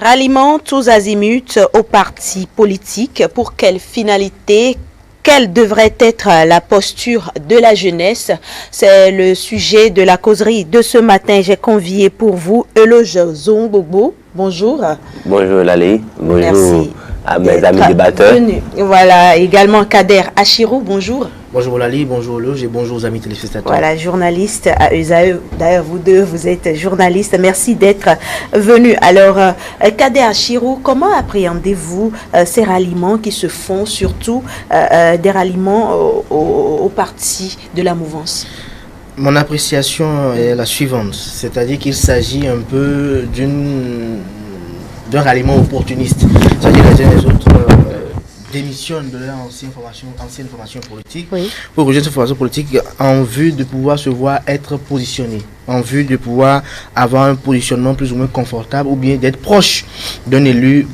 Ralliement tous azimuts aux partis politiques, pour quelle finalité? Quelle devrait être la posture de la jeunesse? C'est le sujet de la causerie de ce matin. J'ai convié pour vous Eloge Zongbobo. Bonjour. Bonjour Lali. Bonjour. Merci à mes amis débatteurs. Voilà, également Kader Achirou. Bonjour. Bonjour Lali, bonjour Eloge et bonjour aux amis téléspectateurs. Voilà, journaliste à USAE. D'ailleurs, vous deux, vous êtes journalistes. Merci d'être venus. Alors, Kader Achirou, comment appréhendez-vous ces ralliements qui se font, surtout des ralliements aux partis de la mouvance? Mon appréciation est la suivante, c'est-à-dire qu'il s'agit un peu d'un ralliement opportuniste. C'est-à-dire que les uns et les autres démissionnent de leur ancienne formation politique, oui, pour rejoindre cette formation politique en vue de pouvoir se voir être positionné, en vue de pouvoir avoir un positionnement plus ou moins confortable ou bien d'être proche d'un élu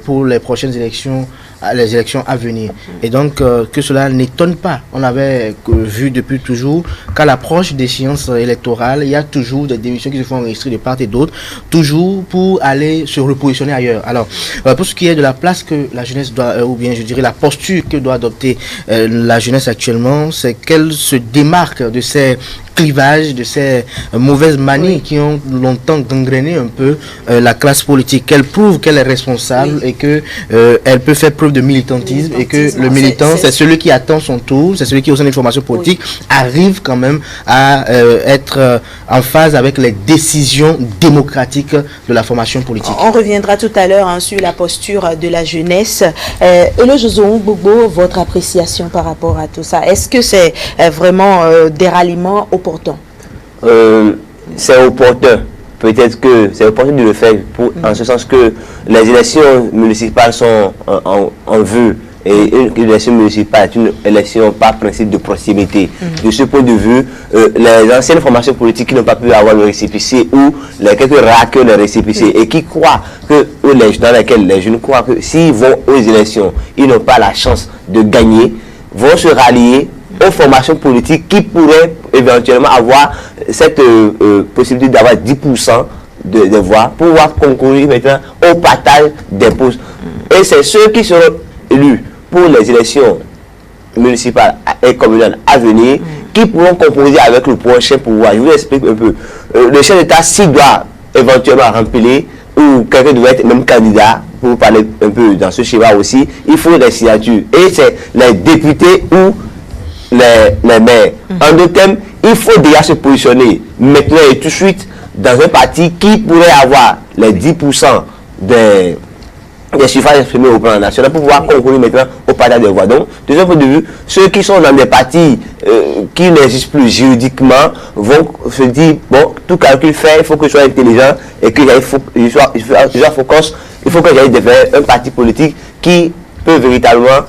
pour les prochaines élections, les élections à venir. Et donc que cela n'étonne pas. On avait vu depuis toujours qu'à l'approche d'échéances électorales, il y a toujours des démissions qui se font enregistrer de part et d'autre, toujours pour aller se repositionner ailleurs. Alors, pour ce qui est de la place que la jeunesse doit, ou bien je dirais la posture que doit adopter la jeunesse actuellement, c'est qu'elle se démarque de ces clivages, de ces mauvaises manies qui ont longtemps gangréné un peu la classe politique, qu'elle prouve qu'elle est responsable et que elle peut faire preuve de militantisme et que le militant, c'est celui qui attend son tour, c'est celui qui au sein d'une formation politique arrive quand même à être en phase avec les décisions démocratiques de la formation politique. On reviendra tout à l'heure sur la posture de la jeunesse. Eloge Zongbobo, votre appréciation par rapport à tout ça, est-ce que c'est vraiment des ralliements opportuns? C'est opportun. Peut-être que c'est opportun de le faire en ce sens que les élections municipales sont en vue. Et une élection municipale est une élection par principe de proximité. De ce point de vue, les anciennes formations politiques qui n'ont pas pu avoir le récépissé ou les quelques rares qui ont le récépissé et qui croient que, dans lesquels les jeunes croient que s'ils vont aux élections, ils n'ont pas la chance de gagner, vont se rallier aux formations politiques qui pourraient éventuellement avoir cette possibilité d'avoir 10% de voix pour pouvoir concourir maintenant au partage des postes. Et c'est ceux qui seront élus pour les élections municipales et communales à venir qui pourront composer avec le prochain pouvoir. Je vous explique un peu. Le chef d'État, s'il doit éventuellement remplir ou quelqu'un doit être même candidat, pour parler un peu dans ce schéma aussi, il faut des signatures. Et c'est les députés ou les maires. En d'autres termes, il faut déjà se positionner maintenant et tout de suite dans un parti qui pourrait avoir les 10% des suffrages exprimés au plan national pour pouvoir concourir maintenant au partage des voix. Donc, de ce point de vue, ceux qui sont dans des partis qui n'existent plus juridiquement vont se dire, bon, tout calcul fait, il faut que je sois intelligent et que je sois focus, il faut que j'aille faire un parti politique qui peut véritablement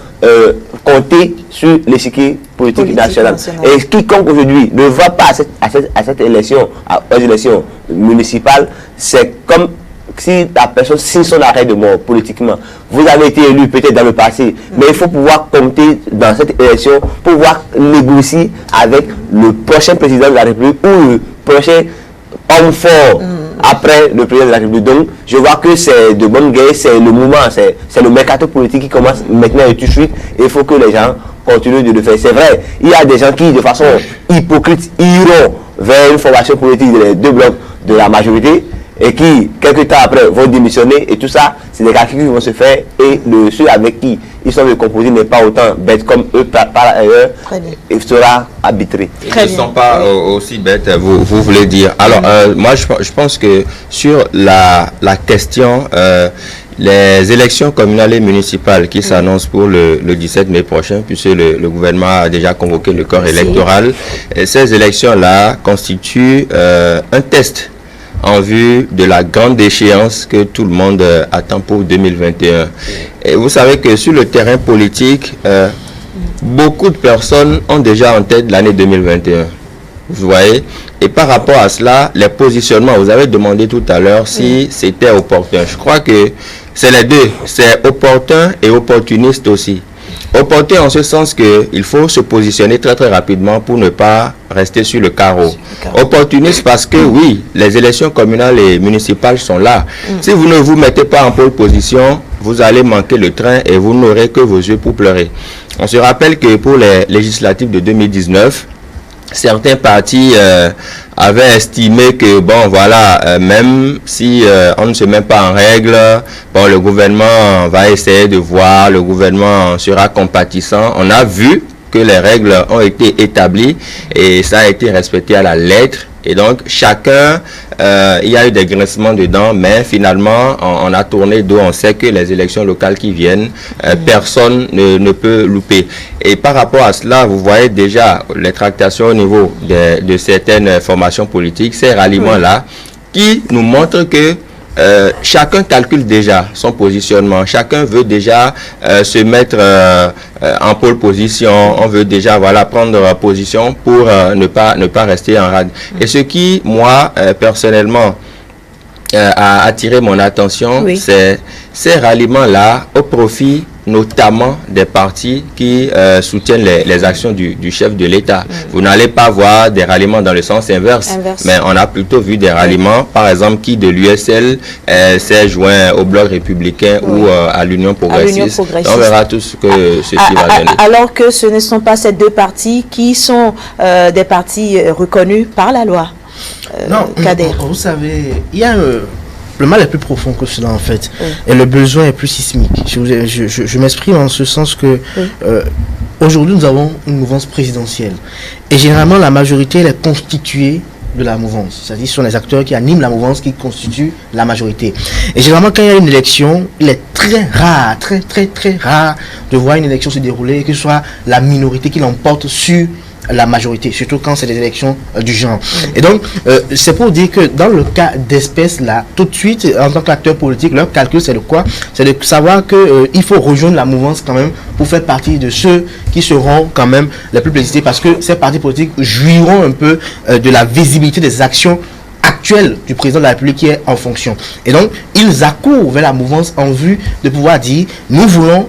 compter sur l'échiquier politique national. Et quiconque aujourd'hui ne va pas à cette élection, aux élections municipales, c'est comme si la personne signe son arrêt de mort politiquement. Vous avez été élu peut-être dans le passé, mais il faut pouvoir compter dans cette élection pour pouvoir négocier avec le prochain président de la République ou le prochain homme fort après le président de la République. Donc, je vois que c'est de bonne guerre, c'est le mouvement, c'est le mercato politique qui commence maintenant et tout de suite. Et il faut que les gens continuent de le faire. C'est vrai, il y a des gens qui, de façon hypocrite, iront vers une formation politique des deux blocs de la majorité et qui, quelques temps après, vont démissionner. Et tout ça, c'est des calculs qui vont se faire et ceux avec qui ils sont composés n'est pas autant bête comme eux par ailleurs et sera arbitré. Ils ne sont pas aussi bêtes, vous voulez dire. Alors, moi, je pense que sur la question, les élections communales et municipales qui s'annoncent pour le 17 mai prochain, puisque le gouvernement a déjà convoqué le corps électoral, et ces élections-là constituent un test en vue de la grande échéance que tout le monde attend pour 2021. Et vous savez que sur le terrain politique, beaucoup de personnes ont déjà en tête l'année 2021. Vous voyez? Et par rapport à cela, les positionnements, vous avez demandé tout à l'heure si c'était opportun. Je crois que c'est les deux. C'est opportun et opportuniste aussi. Opportun en ce sens qu'il faut se positionner très très rapidement pour ne pas rester sur le carreau. Opportuniste parce que oui, les élections communales et municipales sont là. Si vous ne vous mettez pas en pole position, vous allez manquer le train et vous n'aurez que vos yeux pour pleurer. On se rappelle que pour les législatives de 2019, certains partis avaient estimé que, bon, voilà, même si on ne se met pas en règle, bon, le gouvernement va essayer de voir, le gouvernement sera compatissant. On a vu que les règles ont été établies et ça a été respecté à la lettre. Et donc, chacun, il y a eu des grincements dedans, mais finalement, on a tourné dos. On sait que les élections locales qui viennent, personne ne peut louper. Et par rapport à cela, vous voyez déjà les tractations au niveau de certaines formations politiques, ces ralliements-là, qui nous montrent que chacun calcule déjà son positionnement, chacun veut déjà se mettre en pole position, on veut déjà prendre position pour ne pas rester en rade. Et ce qui, moi, personnellement, a attiré mon attention, c'est ces ralliements-là au profit notamment des partis qui soutiennent les actions du chef de l'État. Vous n'allez pas voir des ralliements dans le sens inverse. Mais on a plutôt vu des ralliements, par exemple, qui de l'USL s'est joint au Bloc républicain ou à l'Union progressiste. On verra tout ce que ceci va donner. Alors que ce ne sont pas ces deux partis qui sont des partis reconnus par la loi. Non, Kader. Vous savez, il y a le mal est plus profond que cela en fait, et le besoin est plus sismique. Je m'exprime en ce sens que aujourd'hui nous avons une mouvance présidentielle et généralement la majorité elle est constituée de la mouvance, c'est-à-dire ce sont les acteurs qui animent la mouvance qui constituent la majorité. Et généralement quand il y a une élection, il est très rare, très rare de voir une élection se dérouler et que ce soit la minorité qui l'emporte sur la majorité, surtout quand c'est des élections du genre. Et donc, c'est pour dire que dans le cas d'espèce là, tout de suite, en tant qu'acteur politique, leur calcul c'est de quoi? C'est de savoir que il faut rejoindre la mouvance quand même pour faire partie de ceux qui seront quand même les plus plébiscités, parce que ces partis politiques jouiront un peu de la visibilité des actions actuelle du président de la République qui est en fonction. Et donc, ils accourent vers la mouvance en vue de pouvoir dire, nous voulons,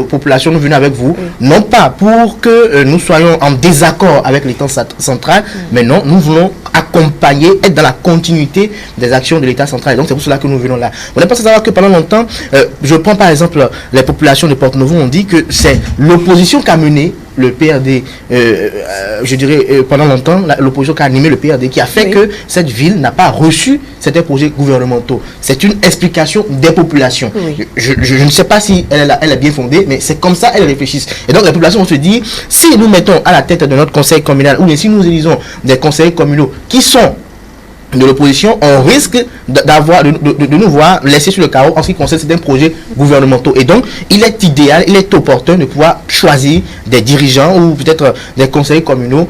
population, nous venons avec vous, non pas pour que nous soyons en désaccord avec l'État central, mais non, nous voulons accompagner, être dans la continuité des actions de l'État central. Et donc, c'est pour cela que nous venons là. Vous n'avez pas savoir que pendant longtemps, je prends par exemple les populations de Porte-Novo, on dit que c'est l'opposition qui a mené le PRD, je dirais pendant longtemps, l'opposition qui a animé le PRD, qui a fait que cette ville n'a pas reçu certains projets gouvernementaux. C'est une explication des populations. Je ne sais pas si elle est bien fondée, mais c'est comme ça elles réfléchissent. Et donc les populations vont se dire, si nous mettons à la tête de notre conseil communal, ou bien si nous élisons des conseillers communaux qui sont de l'opposition, on risque de nous voir laisser sur le carreau en ce qui concerne certains projets gouvernementaux. Et donc, il est idéal, il est opportun de pouvoir choisir des dirigeants ou peut-être des conseillers communaux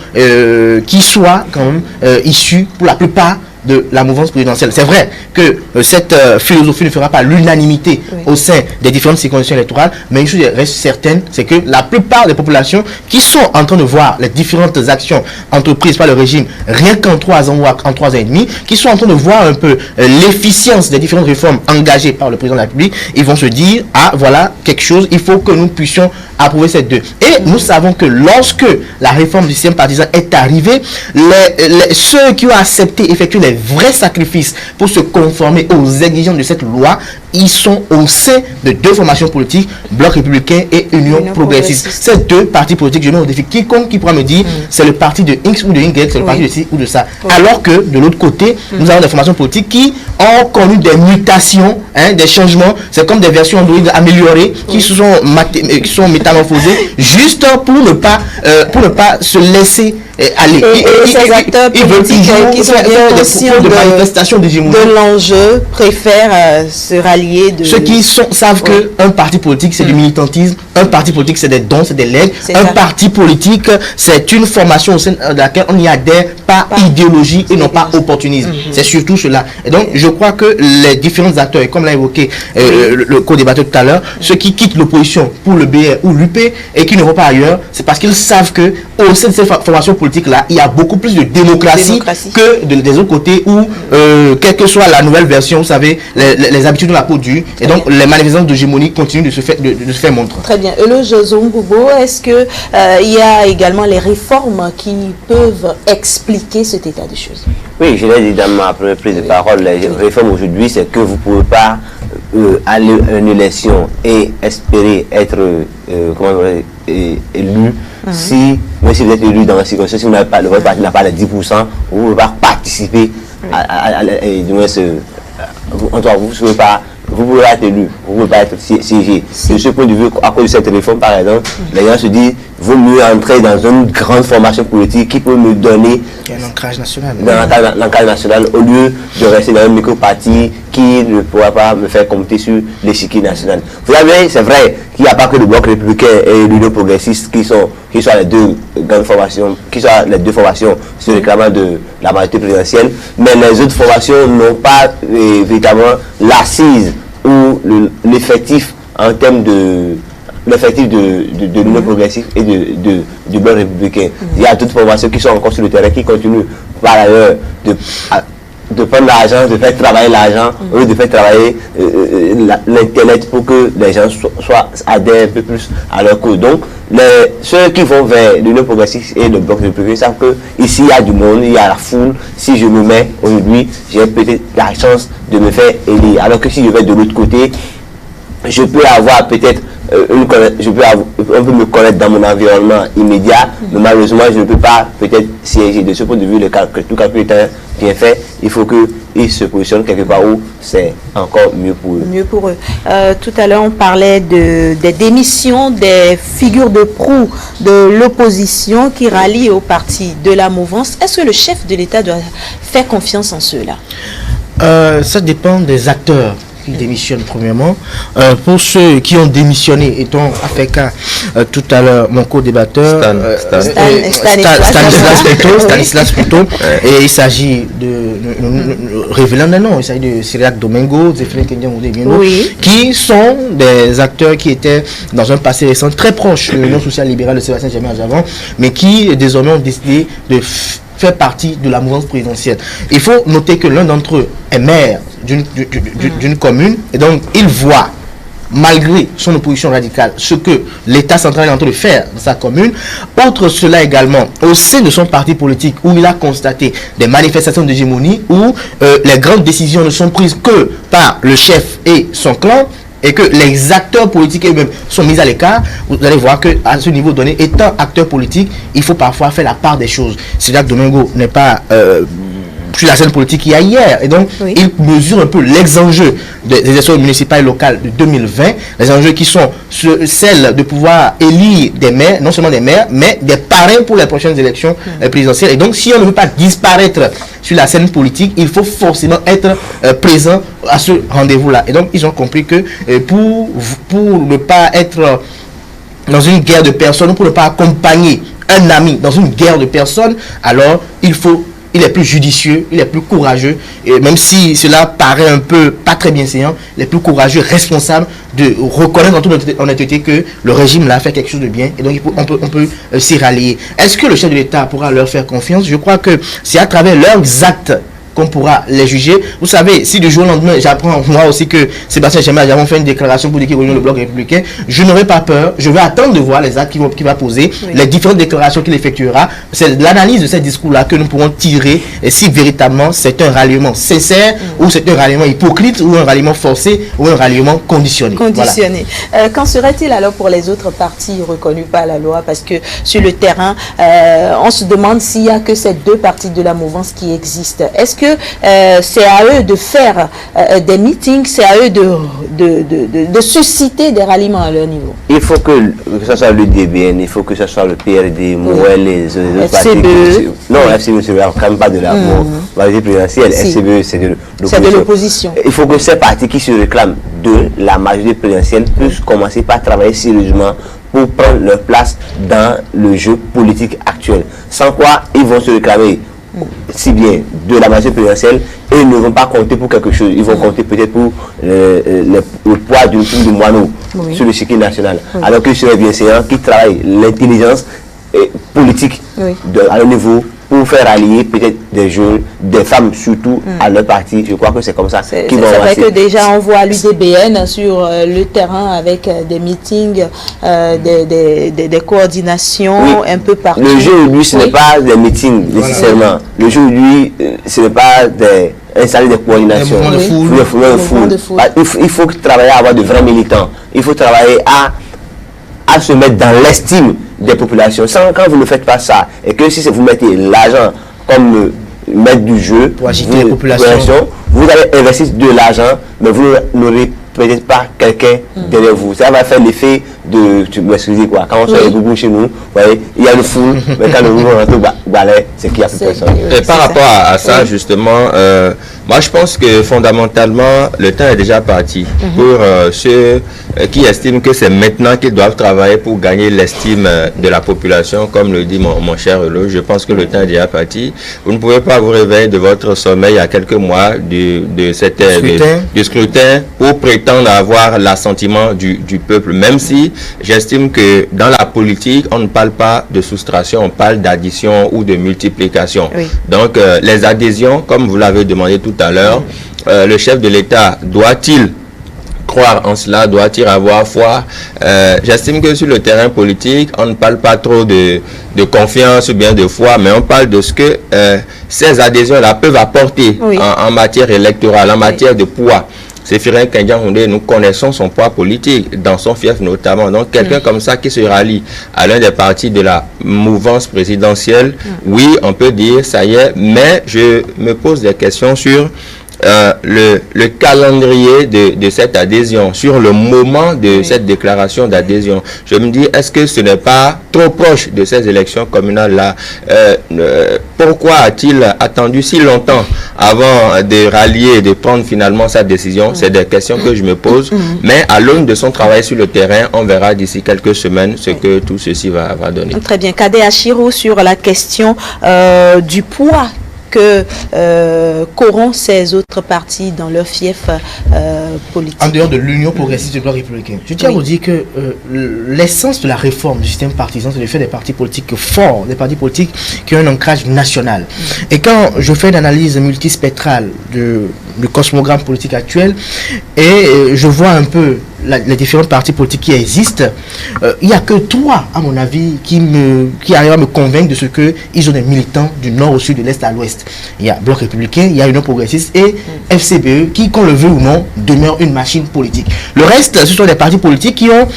qui soient quand même issus pour la plupart de la mouvance présidentielle. C'est vrai que cette philosophie ne fera pas l'unanimité au sein des différentes circonscriptions électorales, mais une chose reste certaine, c'est que la plupart des populations qui sont en train de voir les différentes actions entreprises par le régime, rien qu'en 3 ans ou en 3 ans et demi, qui sont en train de voir un peu l'efficience des différentes réformes engagées par le président de la République, ils vont se dire, ah voilà quelque chose, il faut que nous puissions approuver ces deux. Et nous savons que lorsque la réforme du système partisan est arrivée, ceux qui ont accepté effectuer les vrais sacrifices pour se conformer aux exigences de cette loi, ils sont au sein de 2 formations politiques, Bloc républicain et Union progressiste. Ces 2 partis politiques, je mets au défi quiconque qui pourra me dire c'est le parti de X ou de Y, c'est le parti de ci ou de ça. Alors que de l'autre côté, nous avons des formations politiques qui ont connu des mutations, des changements. C'est comme des versions Android améliorées qui sont métamorphosées juste pour ne pas se laisser aller. Et ces acteurs politiques qui sont bien conscients de l'enjeu préfèrent se rallier. Ceux qui savent qu'un parti politique c'est du militantisme, un parti politique c'est des dons, c'est des legs, un parti politique c'est une formation au sein de laquelle on n'y adhère pas idéologie et non pas opportunisme. C'est surtout cela. Et donc je crois que les différents acteurs, et comme l'a évoqué le co-débatteur tout à l'heure, ceux qui quittent l'opposition pour le BR ou l'UP et qui ne vont pas ailleurs, c'est parce qu'ils savent que au sein de cette formation politique là, il y a beaucoup plus de démocratie que des autres côtés où quelle que soit la nouvelle version, vous savez, les habitudes de la peau dure. Et donc, les manifestations d'hégémonie continuent de se faire montre. Très bien. Eloge Zongoubo, est-ce que il y a également les réformes qui peuvent expliquer cet état de choses? Oui, je l'ai dit dans ma première prise de parole, les réformes aujourd'hui, c'est que vous ne pouvez pas aller à une élection et espérer être élu si, même si vous êtes élu dans la circonstance, si votre parti n'a pas les 10%, vous ne pouvez pas participer du moins, vous ne pouvez pas être élu, vous ne pouvez pas être siégé. De ce point de vue, à cause de cette réforme, par exemple, les gens se disent, vaut mieux entrer dans une grande formation politique qui peut me donner un ancrage national. L'ancrage national, au lieu de rester dans un micro-parti qui ne pourra pas me faire compter sur l'échiquier national. Vous savez, c'est vrai qu'il n'y a pas que le Bloc républicain et l'Union progressiste qui sont les deux grandes formations, qui sont les deux formations sur le réclamant de la majorité présidentielle, mais les autres formations n'ont pas véritablement l'assise ou l'effectif en termes de l'Union progressive et du Bloc républicain. Il y a d'autres formations qui sont encore sur le terrain, qui continuent par ailleurs de prendre l'argent, de faire travailler l'argent, au lieu de faire travailler l'intellect pour que les gens adhèrent un peu plus à leur cause. Donc, ceux qui vont vers l'Union progressive et le Bloc républicain savent que ici il y a du monde, il y a la foule. Si je me mets aujourd'hui, j'ai peut-être la chance de me faire élire. Alors que si je vais de l'autre côté, je peux avoir peut-être on peut me connaître dans mon environnement immédiat, mais malheureusement je ne peux pas peut-être siéger. De ce point de vue, tout calcul étant bien fait, il faut qu'ils se positionnent quelque part où c'est encore mieux pour eux. Mieux pour eux. Tout à l'heure, on parlait des démissions des figures de proue de l'opposition qui rallient au parti de la mouvance. Est-ce que le chef de l'État doit faire confiance en ceux-là? Ça dépend des acteurs qui démissionnent premièrement. Pour ceux qui ont démissionné, étant fait cas tout à l'heure, mon co-débatteur Stanislas plutôt, et il s'agit de révélant des noms, il s'agit de Cyriac Domingo, Zéphirine Kendian, qui sont des acteurs qui étaient dans un passé récent très proche de l'Union sociale libérale de Sébastien Djamé-Adjavan, mais qui désormais ont décidé de faire partie de la mouvance présidentielle. Il faut noter que l'un d'entre eux est maire d'une commune, et donc il voit, malgré son opposition radicale, ce que l'État central est en train de faire dans sa commune. Outre cela également, au sein de son parti politique, où il a constaté des manifestations d'hégémonie, où les grandes décisions ne sont prises que par le chef et son clan, et que les acteurs politiques eux-mêmes sont mis à l'écart, vous allez voir qu'à ce niveau donné, étant acteur politique, il faut parfois faire la part des choses. Cyriac Domingo n'est pas sur la scène politique qu'il y a hier, et donc il mesure un peu les enjeux des élections municipales et locales de 2020, les enjeux qui sont celles de pouvoir élire des maires, non seulement des maires, mais des parrains pour les prochaines élections présidentielles. Et donc si on ne veut pas disparaître sur la scène politique, il faut forcément être présent à ce rendez-vous-là. Et donc ils ont compris que pour ne pas être dans une guerre de personnes, pour ne pas accompagner un ami dans une guerre de personnes, alors il est plus judicieux, il est plus courageux, et même si cela paraît un peu pas très bienséant, il est plus courageux, responsable de reconnaître en toute honnêteté que le régime là fait quelque chose de bien, et donc on peut s'y rallier. Est-ce que le chef de l'État pourra leur faire confiance? Je crois que c'est à travers leurs actes qu'on pourra les juger. Vous savez, si du jour au lendemain, j'apprends moi aussi que Sébastien Djamé-Adjavan fait une déclaration pour dire qu'il rejoint le Bloc républicain, je n'aurai pas peur, je vais attendre de voir les actes qu'il va poser, les différentes déclarations qu'il effectuera. C'est l'analyse de ces discours-là que nous pourrons tirer, et si véritablement c'est un ralliement sincère, ou c'est un ralliement hypocrite, ou un ralliement forcé, ou un ralliement conditionné. Voilà. Qu'en serait-il alors pour les autres partis reconnus par la loi? Parce que sur le terrain, on se demande s'il n'y a que ces deux partis de la mouvance qui existent. Est-ce que c'est à eux de faire des meetings, c'est à eux de susciter des ralliements à leur niveau? Il faut que ce soit le DBN, il faut que ce soit le PRD, MOEL, les autres partis. Non, FCBE, c'est quand même pas de la majorité présidentielle. FCBE, c'est de l'opposition. Il faut que ces partis qui se réclament de la majorité présidentielle puissent commencer par travailler sérieusement pour prendre leur place dans le jeu politique actuel. Sans quoi, ils vont se réclamer si bien de la majorité présidentielle et ils ne vont pas compter pour quelque chose. Ils vont compter peut-être pour le poids d'une poule de moineau sur le circuit national. Alors que ce serait bien séant qui travaille l'intelligence politique à un niveau pour faire allier peut-être des jeunes, des femmes surtout à leur parti. Je crois que c'est comme ça. C'est vrai que déjà on voit l'UDBN sur le terrain avec des meetings, des coordinations un peu partout. Le jeu, lui, ce n'est pas des meetings nécessairement. Le jeu, lui, ce n'est pas installer des coordinations. Des mouvements de foule. Il faut travailler à avoir de vrais militants. Il faut travailler à se mettre dans l'estime des populations. Quand vous ne faites pas ça, et que si vous mettez l'argent comme maître du jeu, pour agiter les populations, vous allez investir de l'argent, mais vous n'aurez peut-être pas quelqu'un derrière vous. Ça va faire l'effet de, tu m'excuses quoi, quand on fait les gougous chez nous, vous voyez, il y a le fou, mais quand le gougou rentre au balai, c'est qu'il y a plus personne. Et par rapport à ça, justement, moi je pense que fondamentalement, le temps est déjà parti pour ceux qui estiment que c'est maintenant qu'ils doivent travailler pour gagner l'estime de la population, comme le dit mon cher Elo. Je pense que le temps est déjà parti. Vous ne pouvez pas vous réveiller de votre sommeil à quelques mois du scrutin pour prétendre avoir l'assentiment du peuple, même si j'estime que dans la politique, on ne parle pas de soustraction, on parle d'addition ou de multiplication. Oui. Donc, les adhésions, comme vous l'avez demandé tout à l'heure, le chef de l'État doit-il croire en cela, doit-il avoir foi? J'estime que sur le terrain politique, on ne parle pas trop de confiance ou bien de foi, mais on parle de ce que ces adhésions-là peuvent apporter en matière électorale, en matière de poids. Séphirin Kendian-Houndé, nous connaissons son poids politique dans son fief notamment. Donc quelqu'un comme ça qui se rallie à l'un des partis de la mouvance présidentielle, oui, on peut dire ça y est, mais je me pose des questions sur le calendrier de cette adhésion, sur le moment de cette déclaration d'adhésion. Je me dis, est-ce que ce n'est pas trop proche de ces élections communales-là? Pourquoi a-t-il attendu si longtemps avant de rallier et de prendre finalement sa décision? C'est des questions que je me pose, mais à l'aune de son travail sur le terrain, on verra d'ici quelques semaines ce que tout ceci va donner. Très bien. Kadé Achiro, sur la question du poids que qu'auront ces autres partis dans leur fief politique. En dehors de l'Union progressiste du bloc républicain. Je tiens à vous dire que l'essence de la réforme du système partisan, c'est de faire des partis politiques forts, des partis politiques qui ont un ancrage national. Et quand je fais une analyse multispectrale du cosmogramme politique actuel, et je vois un peu les différents partis politiques qui existent, il n'y a que trois, à mon avis, qui arrivent à me convaincre de ce qu'ils ont des militants du nord au sud, de l'est à l'ouest. Il y a Bloc républicain, il y a Union progressiste et FCBE, qui, qu'on le veut ou non, demeure une machine politique. Le reste, ce sont des partis politiques qui ont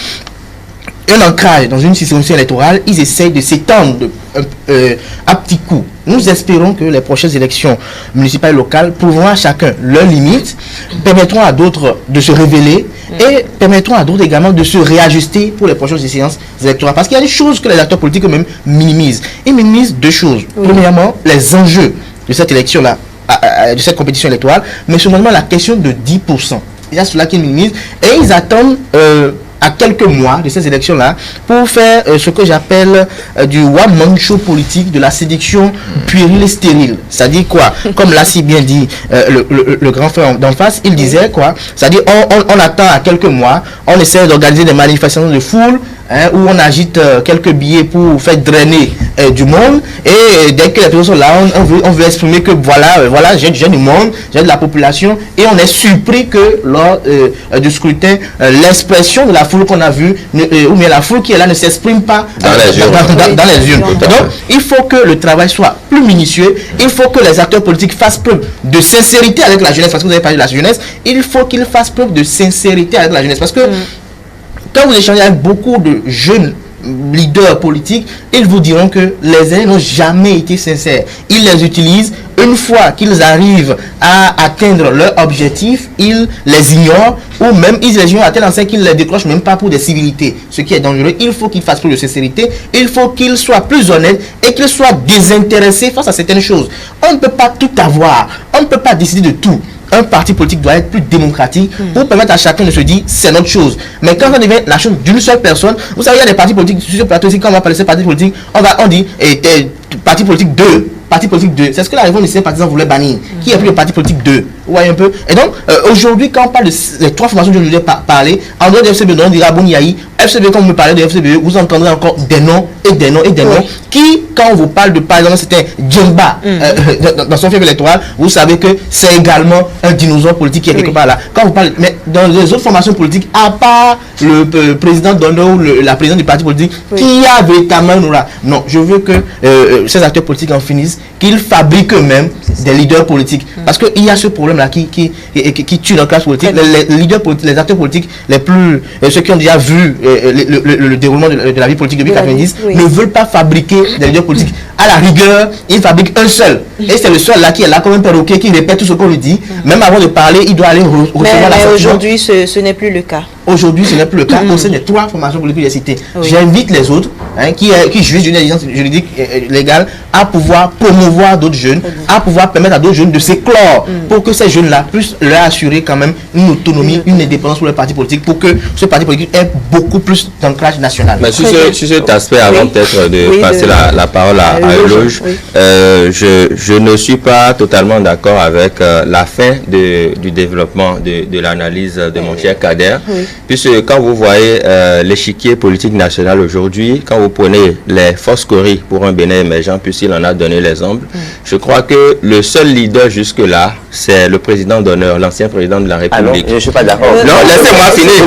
un ancrage dans une circonscription électorale. Ils essayent de s'étendre à petits coups. Nous espérons que les prochaines élections municipales et locales prouveront à chacun leurs limites, permettront à d'autres de se révéler et permettront à d'autres également de se réajuster pour les prochaines séances électorales. Parce qu'il y a des choses que les acteurs politiques eux-mêmes minimisent. Ils minimisent deux choses. Premièrement, les enjeux de cette élection-là, de cette compétition électorale, mais seulement la question de 10%. Il y a cela qu'ils minimisent et ils attendent à quelques mois de ces élections-là pour faire ce que j'appelle du one-man show politique, de la séduction puérile et stérile. C'est-à-dire quoi? Comme l'a si bien dit le grand frère d'en face, il disait quoi? C'est-à-dire on attend à quelques mois, on essaie d'organiser des manifestations de foule, où on agite quelques billets pour faire drainer du monde, et dès que les personnes sont là, on veut exprimer que voilà, j'ai du monde, j'ai de la population, et on est surpris que lors du scrutin, l'expression de la foule qu'on a vue, ou bien la foule qui est là, ne s'exprime pas dans les urnes. Donc, il faut que le travail soit plus minutieux, il faut que les acteurs politiques fassent preuve de sincérité avec la jeunesse, parce que vous avez parlé de la jeunesse, il faut qu'ils fassent preuve de sincérité avec la jeunesse, parce que quand vous échangez avec beaucoup de jeunes leaders politiques, ils vous diront que les aînés n'ont jamais été sincères. Ils les utilisent. Une fois qu'ils arrivent à atteindre leur objectif, ils les ignorent, ou même ils les ignorent à tel enseigne qu'ils ne les décrochent même pas pour des civilités. Ce qui est dangereux. Il faut qu'ils fassent plus de sincérité. Il faut qu'ils soient plus honnêtes et qu'ils soient désintéressés face à certaines choses. On ne peut pas tout avoir. On ne peut pas décider de tout. Un parti politique doit être plus démocratique pour permettre à chacun de se dire c'est notre chose. Mais quand ça devient la chose d'une seule personne, vous savez, il y a des partis politiques sur ce plateau ici, quand on va parler de ces partis politiques, on dit parti politique 2. Parti politique 2. C'est ce que la réforme des sympathisants voulait bannir. Qui a pris le parti politique 2? Vous voyez un peu. Et donc, aujourd'hui, quand on parle des 3 formations dont je voulais parler, en dehors de FCBE, on dira Boniaï. FCBE, quand vous me parlez de FCBE, vous entendrez encore des noms et des noms et des noms qui, quand on vous parle de, par exemple, c'était Djemba dans son fief électoral, vous savez que c'est également un dinosaure politique qui est quelque part là. Quand vous parlez, mais dans les autres formations politiques, à part le président d'honneur ou la présidente du parti politique, qui a véritablement là. Non, je veux que ces acteurs politiques en finissent, qu'ils fabriquent eux-mêmes des leaders politiques. Parce qu'il y a ce problème-là qui tue la classe politique. Les leaders politiques, les acteurs politiques, les plus, ceux qui ont déjà vu le déroulement de la vie politique depuis 90, ne veulent pas fabriquer des leaders politiques. À la rigueur, ils fabriquent un seul. Et c'est le seul là qui est là comme un perroquet qui répète tout ce qu'on lui dit. Même avant de parler, il doit aller recevoir la. Mais aujourd'hui, ce n'est plus le cas. Aujourd'hui, ce n'est plus le cas. Au sein des 3 formations politiques que j'ai citées, j'invite les autres qui jouissent d'une exigence juridique légale à pouvoir promouvoir d'autres jeunes, à pouvoir permettre à d'autres jeunes de s'éclore pour que ces jeunes-là puissent leur assurer quand même une autonomie, une indépendance pour le parti politique, pour que ce parti politique ait beaucoup plus d'ancrage national. Mais sur cet aspect, avant peut-être de passer la parole à Eloge, je ne suis pas totalement d'accord avec la fin du développement de l'analyse de mon cher Kader. Puisque quand vous voyez l'échiquier politique national aujourd'hui, quand vous prenez les forces Cori pour un Bénin émergent, puisqu'il en a donné l'exemple, je crois que le seul leader jusque-là, c'est le président d'honneur, l'ancien président de la République. Ah non, je ne suis pas d'accord. Non, laissez-moi finir.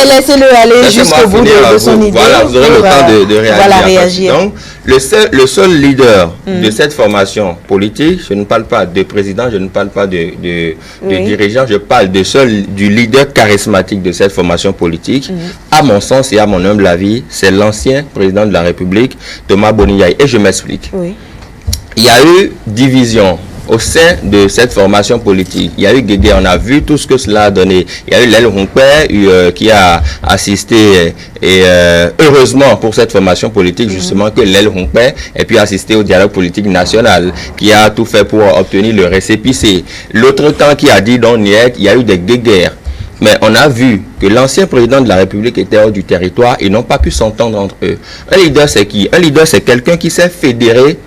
Laissez-le aller jusqu'au bout de son idée. Voilà, vous aurez le temps de réagir. Donc, le seul leader de cette formation politique, je ne parle pas de président, je ne parle pas de dirigeant, je parle du leader charismatique de cette formation politique. À mon sens et à mon humble avis, c'est l'ancien président de la République, Thomas Boniaï. Et je m'explique. Il y a eu division au sein de cette formation politique. Il y a eu Guégué, on a vu tout ce que cela a donné. Il y a eu Lel Rompé qui a assisté, et heureusement pour cette formation politique, justement, que Lel Rompé ait pu assister au dialogue politique national, qui a tout fait pour obtenir le récépissé. L'autre camp qui a dit non, il y a eu des guéguerres. Mais on a vu que l'ancien président de la République était hors du territoire et n'ont pas pu s'entendre entre eux. Un leader, c'est qui? Un leader, c'est quelqu'un qui sait fédérer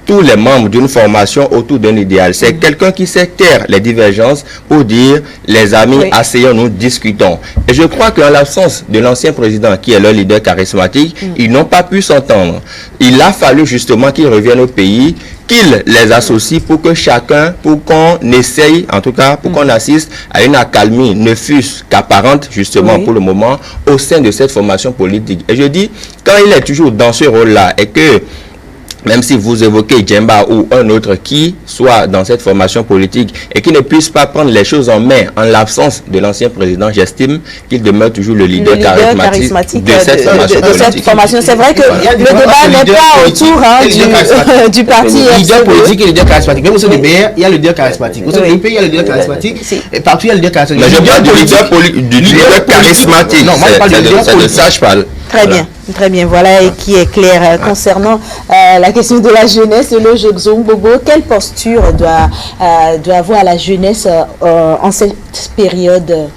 tous les membres d'une formation autour d'un idéal. C'est quelqu'un qui sait taire les divergences pour dire, les amis, asseyons-nous, discutons. Et je crois qu'en l'absence de l'ancien président, qui est leur leader charismatique, ils n'ont pas pu s'entendre. Il a fallu justement qu'ils reviennent au pays, qu'ils les associent pour que chacun, pour qu'on essaye, en tout cas, pour qu'on assiste à une accalmie, ne fût-ce qu'apparente, justement, pour le moment, au sein de cette formation politique. Et je dis, quand il est toujours dans ce rôle-là, et que même si vous évoquez Djemba ou un autre qui soit dans cette formation politique et qui ne puisse pas prendre les choses en main en l'absence de l'ancien président, j'estime qu'il demeure toujours le leader charismatique de cette formation. C'est vrai que le débat n'est pas autour du parti. Leader politique et leader charismatique. Même au sein du BR, il y a le leader charismatique. Au sein du pays, il y a le leader charismatique. Et partout, il y a le leader charismatique. Mais je parle du leader charismatique. Non, moi, je parle du leader politique. C'est de ça je parle. Très bien, voilà, et qui est clair concernant la question de la jeunesse. Le Bobo, quelle posture doit avoir la jeunesse en cette période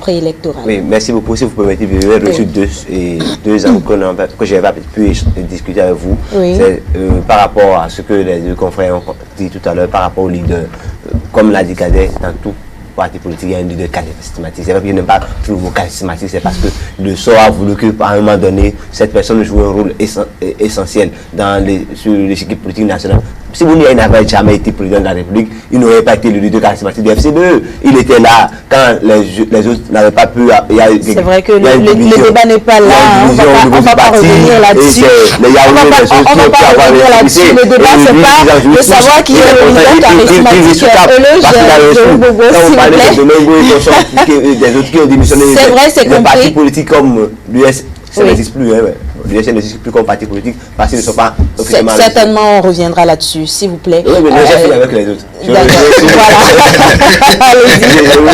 préélectorale? Oui, merci beaucoup. Si vous permettez, j'ai reçu deux ans que je n'avais pas pu discuter avec vous. C'est par rapport à ce que les deux confrères ont dit tout à l'heure, par rapport au leader, comme l'a dit Kader, dans tout parti politique, il y a un leader charismatique. C'est vrai qu'il n'est pas tout le mot charismatique, c'est parce que le sort a voulu qu'à un moment donné, cette personne joue un rôle essentiel sur l'échiquier politique nationale. Si Boniaï n'avait jamais été président de la République, il n'aurait pas été le leader charismatique du FCBE. Il était là quand les autres n'avaient pas pu. C'est vrai que le débat n'est pas là. On ne va pas revenir là-dessus. On ne va pas revenir là-dessus. Le débat, c'est pas de savoir qui est le leader charismatique. Quand vous parlez de Domingo et des autres qui ont démissionné, c'est vrai, c'est compris. Les partis politiques comme l'US, ça n'existe plus. L'US n'existe plus comme parti politique parce qu'ils ne sont pas officiellement. Certainement, on reviendra là-dessus, s'il vous plaît. Oui, mais j'ai fini avec les autres. Voilà.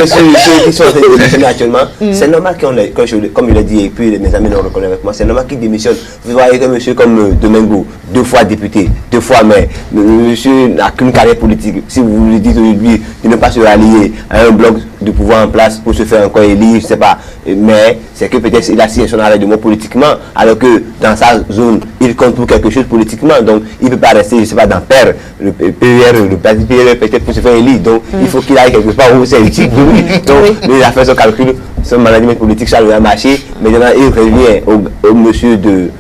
Ceux qui sont en train de démissionner actuellement, c'est normal comme il a dit, et puis mes amis l'ont reconnu avec moi, c'est normal qu'ils démissionnent. Vous voyez qu'un monsieur comme Domingo, 2 fois député, 2 fois maire, monsieur n'a qu'une carrière politique. Si vous lui dites aujourd'hui qu'il ne pas se rallier à un bloc de pouvoir en place pour se faire encore élire, je sais pas. Mais c'est que peut-être il a signé son arrêt de mort politiquement, alors que dans sa zone, il compte pour quelque chose politiquement. Donc, il ne peut pas rester, je sais pas, dans PER, le PER, le parti PER, peut-être pour se faire élire. Donc, il faut qu'il aille quelque part où c'est utile pour lui. Donc, il a fait son calcul, son management politique, ça lui a marché. Maintenant, il revient au monsieur du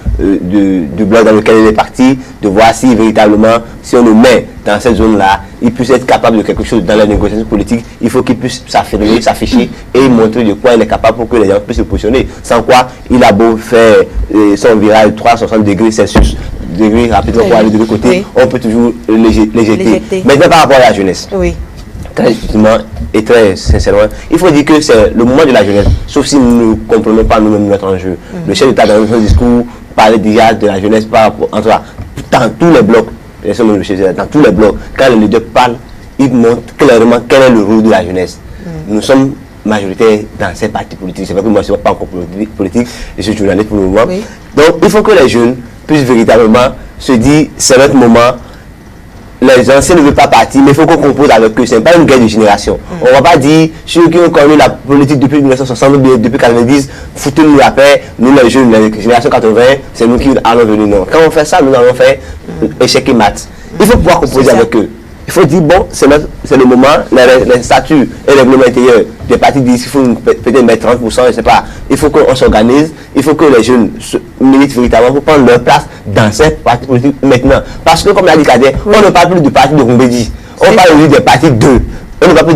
bloc dans lequel il est parti, de voir si véritablement, si on le met dans cette zone-là, il puisse être capable de quelque chose dans la négociation politique. Il faut qu'il puisse s'affirmer, s'afficher et montrer de quoi il est capable pour que les gens puissent se positionner. Sans quoi, il a beau faire son virage 360 degrés Celsius, degrés rapidement pour aller de l'autre côté, on peut toujours les jeter. Maintenant, par rapport à la jeunesse. Très justement et très sincèrement, il faut dire que c'est le moment de la jeunesse, sauf si nous ne comprenons pas nous-mêmes notre enjeu. Le chef d'État, dans son discours, parlait déjà de la jeunesse par rapport, en tout cas, dans tous les blocs, dans tous les blocs, quand le leader parle, il montre clairement quel est le rôle de la jeunesse. Nous sommes majoritaires dans ces partis politiques. C'est vrai que moi, je ne suis pas encore politique, je suis journaliste pour le moment. Donc, il faut que les jeunes puissent véritablement se dire, c'est notre moment. Les anciens ne veulent pas partir, mais il faut qu'on compose avec eux. Ce n'est pas une guerre de génération. On ne va pas dire, ceux qui ont connu la politique depuis 1960 ou bien depuis 90, foutez-nous la paix, nous les jeunes, la génération 80, c'est nous qui allons venir. Non. Quand on fait ça, nous allons faire échec et mat. Il faut pouvoir composer avec eux. Il faut dire, bon, c'est le moment, les statuts et les règlements intérieurs des partis disent qu'il faut peut-être mettre 30%, je ne sais pas. Il faut qu'on s'organise, il faut que les jeunes militent véritablement pour prendre leur place dans cette partie politique maintenant. Parce que, comme l'a dit Kader, on ne parle plus du parti de Rumbedi, on parle aujourd'hui des partis d'eux. On ne parle plus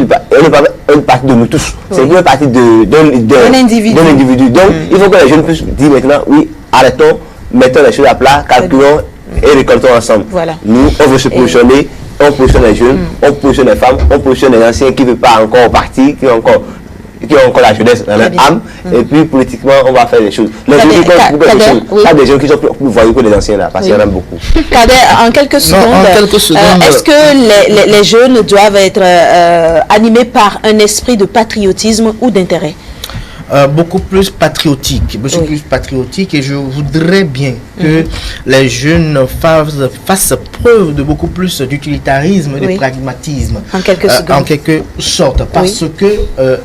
du parti de nous tous. C'est plus un parti d'un individu. Donc, il faut que les jeunes puissent dire maintenant, oui, arrêtons, mettons les choses à plat, calculons et récoltons ensemble. Nous, on veut se positionner. On positionne les jeunes, on positionne les femmes, on positionne les anciens qui ne veulent pas encore partir, qui ont encore la jeunesse dans leur âme. Et puis politiquement, on va faire des choses. Les jeunes qui ont pas des jeunes qui sont plus voyous que les anciens là, parce qu'il y en a beaucoup. Kader, en quelques secondes, est-ce que les jeunes doivent être animés par un esprit de patriotisme ou d'intérêt? Beaucoup plus patriotique, et je voudrais bien que les jeunes fassent preuve de beaucoup plus d'utilitarisme et de pragmatisme en quelque sorte, parce que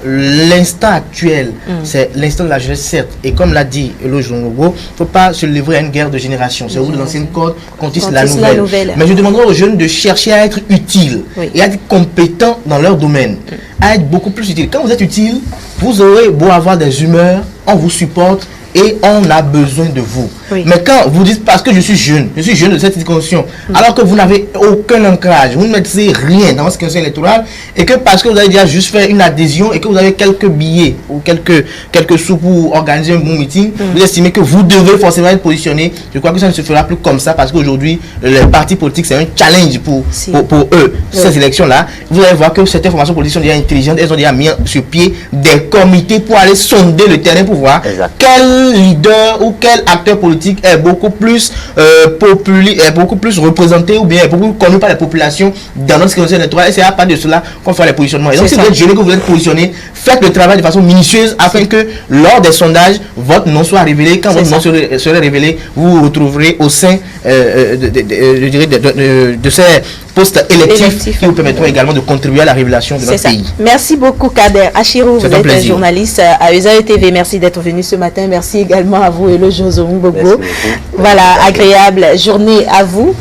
l'instant actuel, c'est l'instant de la jeunesse, certes, et comme l'a dit Eloge Longobo, il ne faut pas se livrer à une guerre de génération, c'est où l'ancienne corde contre la nouvelle. Mais je demanderai aux jeunes de chercher à être utiles et à être compétents dans leur domaine, à être beaucoup plus utiles. Quand vous êtes utile, vous aurez beau avoir des humeurs, on vous supporte et on a besoin de vous. Mais quand vous dites parce que je suis jeune de cette circonscription, alors que vous n'avez aucun ancrage, vous ne maîtrisez rien dans votre circonscription électorale, et que parce que vous avez déjà juste fait une adhésion et que vous avez quelques billets ou quelques sous pour organiser un bon meeting, vous estimez que vous devez forcément être positionné. Je crois que ça ne se fera plus comme ça, parce qu'aujourd'hui, les partis politiques, c'est un challenge pour eux, ces élections-là. Vous allez voir que certaines formations politiques sont déjà intelligentes, elles ont déjà mis sur pied des comités pour aller sonder le terrain pour voir quel leader ou quel acteur politique est beaucoup plus populaire, est beaucoup plus représenté ou bien est beaucoup connu par la population dans notre circonscription électorale, et c'est à part de cela qu'on fait les positionnements. Et donc si vous êtes jeune, que vous êtes positionné, faites le travail de façon minutieuse afin que lors des sondages, votre nom soit révélé. Quand votre nom serait révélé, vous vous retrouverez au sein de ces postes électifs qui vous permettront également de contribuer à la révélation de notre pays. Merci beaucoup Kader Achirou, vous êtes journaliste à Usaï TV, merci d'être venu ce matin, merci également à vous et le José Mbogo. Voilà, agréable journée à vous.